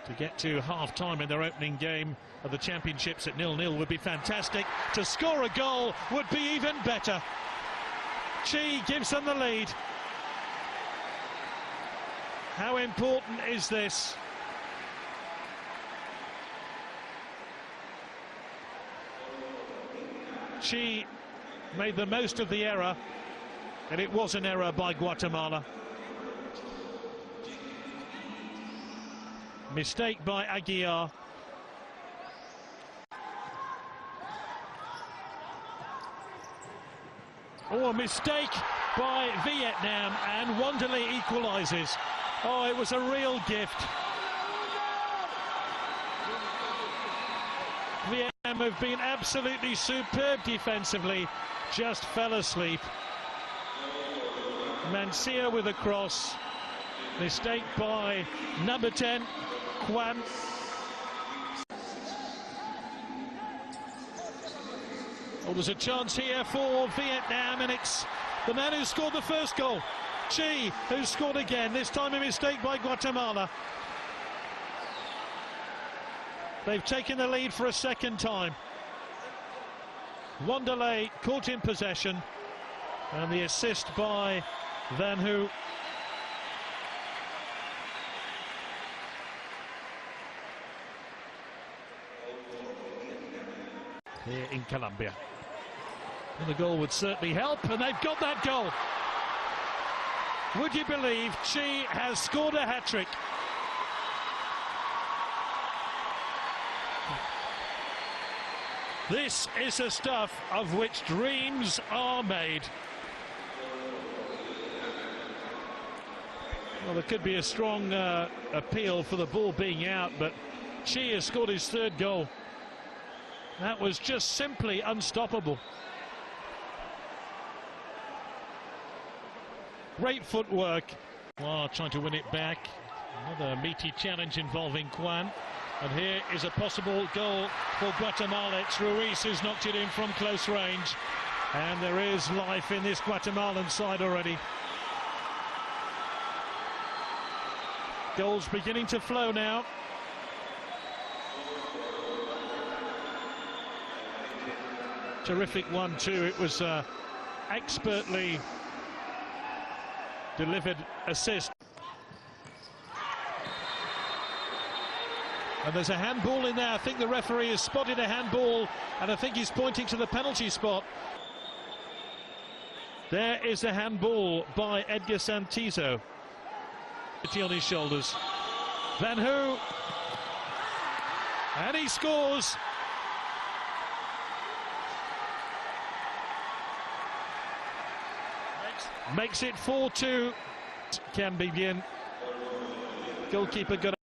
To get to half-time in their opening game of the championships at 0-0 would be fantastic. To score a goal would be even better. Chi gives them the lead. How important is this? Chi made the most of the error, and it was an error by Guatemala. Mistake by Aguiar. Oh, a mistake by Vietnam, and Wanderlei equalises. Oh, it was a real gift. Vietnam have been absolutely superb defensively, just fell asleep. Mancia with a cross. Mistake by number 10, Quan. Oh, there's a chance here for Vietnam, and it's the man who scored the first goal, Chi, who scored again, this time a mistake by Guatemala. They've taken the lead for a second time. Wanderlei caught in possession, and the assist by Van Hu. Here in Colombia. And the goal would certainly help, and they've got that goal. Would you believe Chi has scored a hat-trick? This is the stuff of which dreams are made. Well, there could be a strong appeal for the ball being out, but Chi has scored his third goal. That was just simply unstoppable. Great footwork. Oh, trying to win it back. Another meaty challenge involving Quan. And here is a possible goal for Guatemala. It's Ruiz who's knocked it in from close range. And there is life in this Guatemalan side already. Goals beginning to flow now. Terrific 1-2. It was expertly delivered assist. And there's a handball in there. I think the referee has spotted a handball, and I think he's pointing to the penalty spot. There is a handball by Edgar Santizo. On his shoulders. Van Hu. And he scores. Makes it 4-2. Can begin. Goalkeeper got